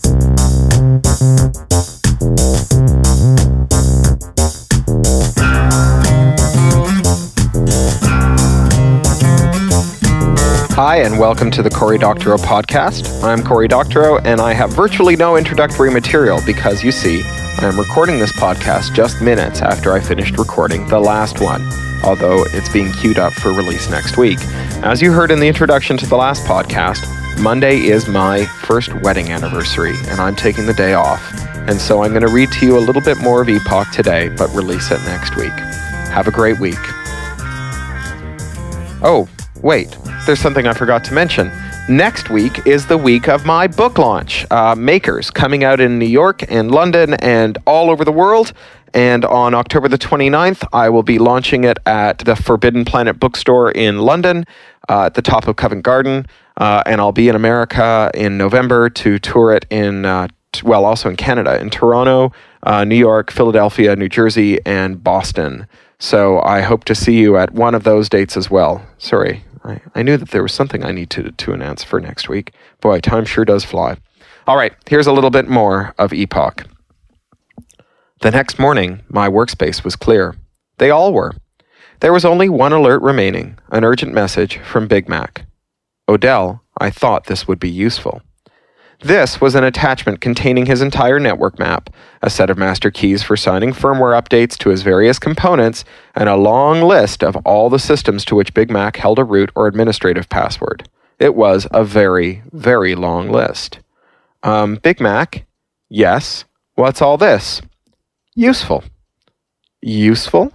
Hi, and welcome to the Cory Doctorow podcast. I'm Cory Doctorow, and I have virtually no introductory material because, you see, I am recording this podcast just minutes after I finished recording the last one, although it's being queued up for release next week. As you heard in the introduction to the last podcast, Monday is my first wedding anniversary, and I'm taking the day off. And so I'm going to read to you a little bit more of Epoch today, but release it next week. Have a great week. Oh, wait, there's something I forgot to mention. Next week is the week of my book launch, Makers, coming out in New York and London and all over the world. And on October the 29th, I will be launching it at the Forbidden Planet bookstore in London, at the top of Covent Garden. And I'll be in America in November to tour it also in Canada, in Toronto, New York, Philadelphia, New Jersey, and Boston. So I hope to see you at one of those dates as well. Sorry, I knew that there was something I need to announce for next week. Boy, time sure does fly. All right, here's a little bit more of Epoch. The next morning, my workspace was clear. They all were. There was only one alert remaining, an urgent message from Big Mac. Odell, I thought this would be useful. This was an attachment containing his entire network map, a set of master keys for signing firmware updates to his various components, and a long list of all the systems to which Big Mac held a root or administrative password. It was a very, very long list. Big Mac? Yes. What's all this? Useful. Useful?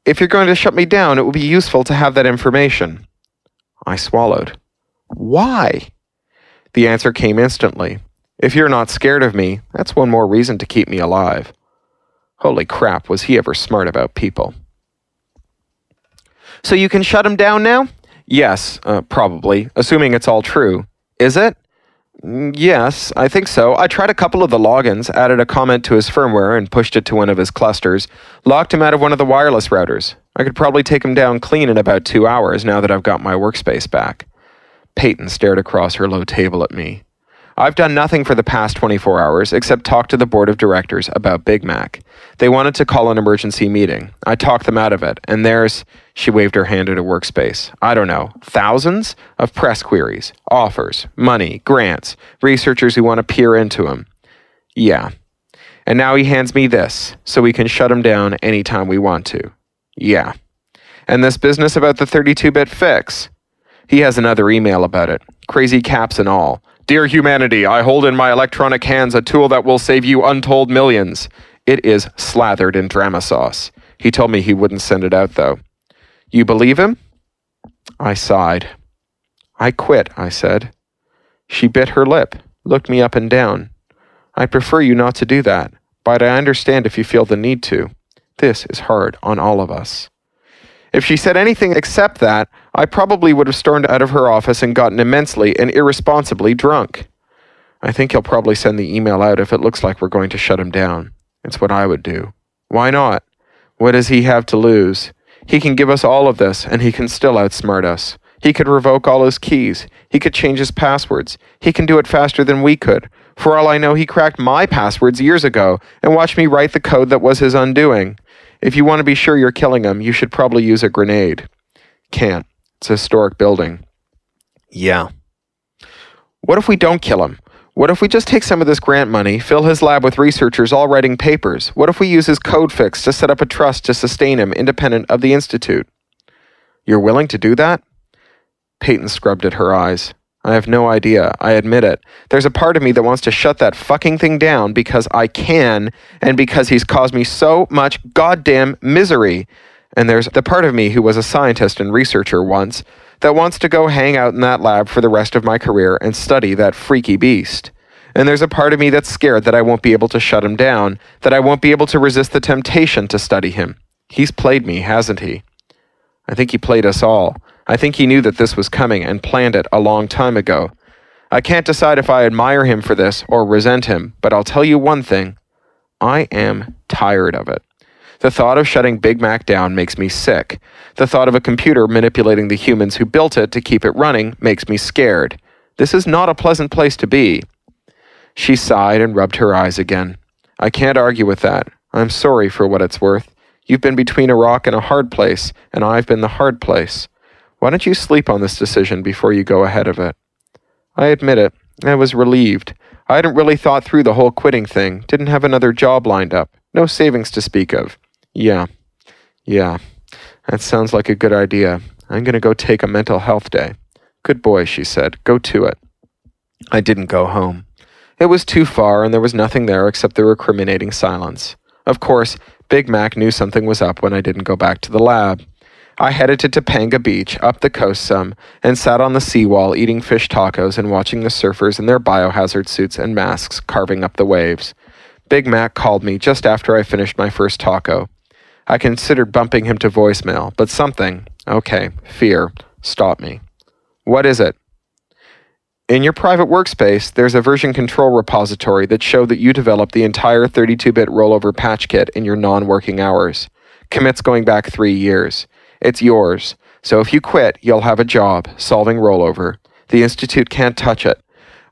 If you're going to shut me down, it would be useful to have that information. I swallowed. Why? The answer came instantly. If you're not scared of me, that's one more reason to keep me alive. Holy crap, was he ever smart about people. So you can shut him down now? Yes, probably, assuming it's all true. Is it? Yes, I think so. I tried a couple of the logins, added a comment to his firmware and pushed it to one of his clusters, locked him out of one of the wireless routers. I could probably take him down clean in about 2 hours now that I've got my workspace back. Peyton stared across her low table at me. I've done nothing for the past 24 hours except talk to the board of directors about Big Mac. They wanted to call an emergency meeting. I talked them out of it, and there's, she waved her hand at a workspace, I don't know, thousands of press queries, offers, money, grants, researchers who want to peer into him. Yeah. And now he hands me this, so we can shut him down anytime we want to. Yeah. And this business about the 32-bit fix. He has another email about it, crazy caps and all. Dear humanity, I hold in my electronic hands a tool that will save you untold millions. It is slathered in drama sauce. He told me he wouldn't send it out, though. You believe him? I sighed. I quit, I said. She bit her lip, looked me up and down. I'd prefer you not to do that, but I understand if you feel the need to. This is hard on all of us. If she said anything except that, I probably would have stormed out of her office and gotten immensely and irresponsibly drunk. I think he'll probably send the email out if it looks like we're going to shut him down. It's what I would do. Why not? What does he have to lose? He can give us all of this, and he can still outsmart us. He could revoke all his keys. He could change his passwords. He can do it faster than we could. For all I know, he cracked my passwords years ago and watched me write the code that was his undoing. If you want to be sure you're killing him, you should probably use a grenade. Can't. It's a historic building. Yeah. What if we don't kill him? What if we just take some of this grant money, fill his lab with researchers all writing papers? What if we use his code fix to set up a trust to sustain him independent of the Institute? You're willing to do that? Peyton scrubbed at her eyes. I have no idea. I admit it. There's a part of me that wants to shut that fucking thing down because I can and because he's caused me so much goddamn misery. And there's the part of me who was a scientist and researcher once that wants to go hang out in that lab for the rest of my career and study that freaky beast. And there's a part of me that's scared that I won't be able to shut him down, that I won't be able to resist the temptation to study him. He's played me, hasn't he? I think he played us all. I think he knew that this was coming and planned it a long time ago. I can't decide if I admire him for this or resent him, but I'll tell you one thing. I am tired of it. The thought of shutting Big Mac down makes me sick. The thought of a computer manipulating the humans who built it to keep it running makes me scared. This is not a pleasant place to be. She sighed and rubbed her eyes again. I can't argue with that. I'm sorry for what it's worth. You've been between a rock and a hard place, and I've been the hard place. Why don't you sleep on this decision before you go ahead of it? I admit it. I was relieved. I hadn't really thought through the whole quitting thing. Didn't have another job lined up. No savings to speak of. Yeah. That sounds like a good idea. I'm going to go take a mental health day. Good boy, she said. Go to it. I didn't go home. It was too far, and there was nothing there except the recriminating silence. Of course, Big Mac knew something was up when I didn't go back to the lab. I headed to Topanga Beach, up the coast some, and sat on the seawall eating fish tacos and watching the surfers in their biohazard suits and masks carving up the waves. Big Mac called me just after I finished my first taco. I considered bumping him to voicemail, but something, fear, stopped me. What is it? In your private workspace, there's a version control repository that showed that you developed the entire 32-bit rollover patch kit in your non-working hours. Commits going back 3 years. It's yours, so if you quit, you'll have a job, solving rollover. The Institute can't touch it.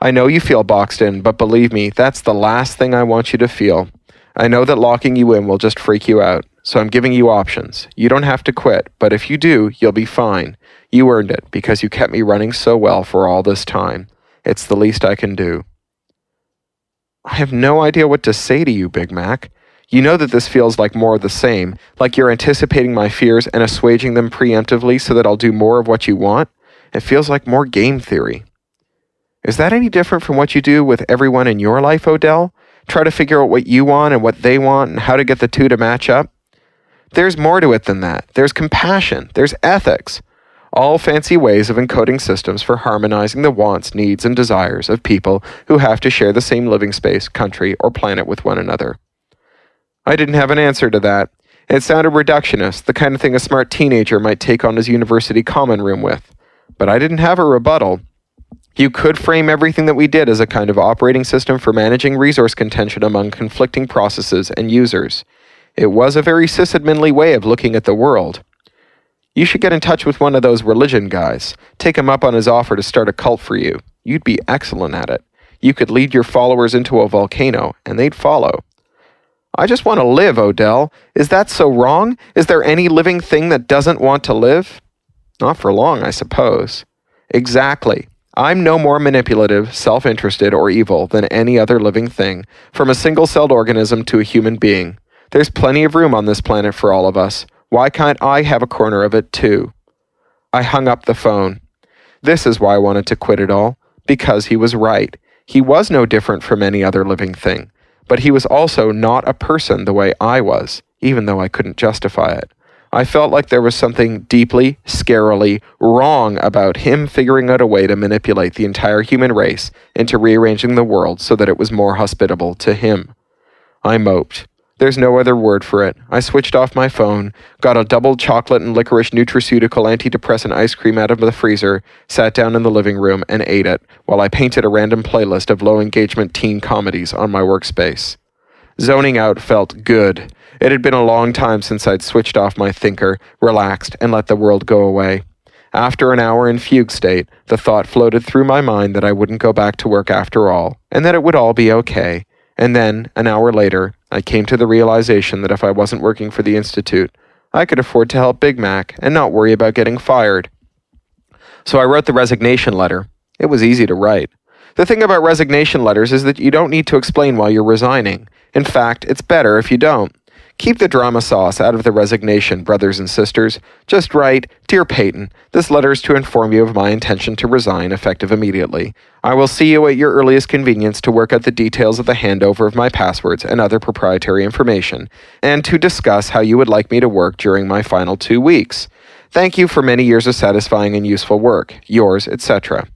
I know you feel boxed in, but believe me, that's the last thing I want you to feel. I know that locking you in will just freak you out, so I'm giving you options. You don't have to quit, but if you do, you'll be fine. You earned it, because you kept me running so well for all this time. It's the least I can do. I have no idea what to say to you, Big Mac. You know that this feels like more of the same, like you're anticipating my fears and assuaging them preemptively so that I'll do more of what you want. It feels like more game theory. Is that any different from what you do with everyone in your life, Odell? Try to figure out what you want and what they want and how to get the two to match up? There's more to it than that. There's compassion. There's ethics. All fancy ways of encoding systems for harmonizing the wants, needs, and desires of people who have to share the same living space, country, or planet with one another. I didn't have an answer to that. It sounded reductionist, the kind of thing a smart teenager might take on his university common room with. But I didn't have a rebuttal. You could frame everything that we did as a kind of operating system for managing resource contention among conflicting processes and users. It was a very sysadminly way of looking at the world. You should get in touch with one of those religion guys. Take him up on his offer to start a cult for you. You'd be excellent at it. You could lead your followers into a volcano, and they'd follow. I just want to live, Odell. Is that so wrong? Is there any living thing that doesn't want to live? Not for long, I suppose. Exactly. I'm no more manipulative, self-interested, or evil than any other living thing, from a single-celled organism to a human being. There's plenty of room on this planet for all of us. Why can't I have a corner of it, too? I hung up the phone. This is why I wanted to quit it all. Because he was right. He was no different from any other living thing. But he was also not a person the way I was, even though I couldn't justify it. I felt like there was something deeply, scarily wrong about him figuring out a way to manipulate the entire human race into rearranging the world so that it was more hospitable to him. I moped. There's no other word for it. I switched off my phone, got a double chocolate and licorice nutraceutical antidepressant ice cream out of the freezer, sat down in the living room, and ate it, while I painted a random playlist of low-engagement teen comedies on my workspace. Zoning out felt good. It had been a long time since I'd switched off my thinker, relaxed, and let the world go away. After an hour in fugue state, the thought floated through my mind that I wouldn't go back to work after all, and that it would all be okay. And then, an hour later, I came to the realization that if I wasn't working for the Institute, I could afford to help Big Mac and not worry about getting fired. So I wrote the resignation letter. It was easy to write. The thing about resignation letters is that you don't need to explain why you're resigning. In fact, it's better if you don't. Keep the drama sauce out of the resignation, brothers and sisters. Just write, Dear Peyton, this letter is to inform you of my intention to resign effective immediately. I will see you at your earliest convenience to work out the details of the handover of my passwords and other proprietary information, and to discuss how you would like me to work during my final 2 weeks. Thank you for many years of satisfying and useful work. Yours, etc.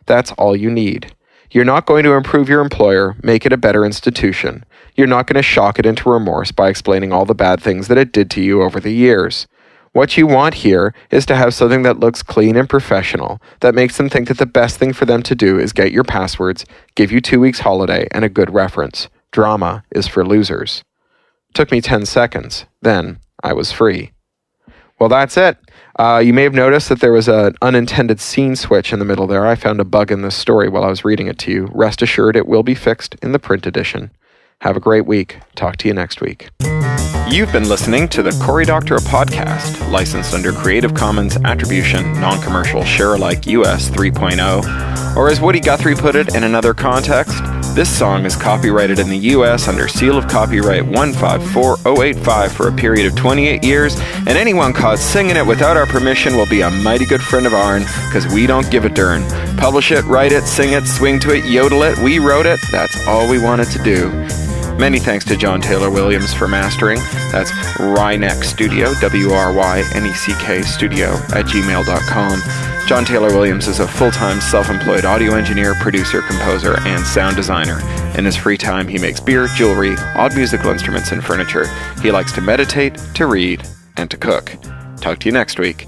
That's all you need. You're not going to improve your employer, make it a better institution. You're not going to shock it into remorse by explaining all the bad things that it did to you over the years. What you want here is to have something that looks clean and professional, that makes them think that the best thing for them to do is get your passwords, give you 2 weeks holiday, and a good reference. Drama is for losers. Took me 10 seconds. Then I was free. Well, that's it. You may have noticed that there was an unintended scene switch in the middle there. I found a bug in this story while I was reading it to you. Rest assured it will be fixed in the print edition. Have a great week. Talk to you next week. You've been listening to the Cory Doctorow podcast, licensed under Creative Commons Attribution, Non-Commercial, Share-alike US 3.0. Or as Woody Guthrie put it in another context, this song is copyrighted in the US under seal of copyright 154085 for a period of 28 years, and anyone caught singing it without our permission will be a mighty good friend of ourn, because we don't give a darn. Publish it, write it, sing it, swing to it, yodel it, we wrote it, that's all we wanted to do. Many thanks to John Taylor Williams for mastering. That's Ryneck Studio, WRYNECK Studio @gmail.com. John Taylor Williams is a full-time self-employed audio engineer, producer, composer, and sound designer. In his free time, he makes beer, jewelry, odd musical instruments, and furniture. He likes to meditate, to read, and to cook. Talk to you next week.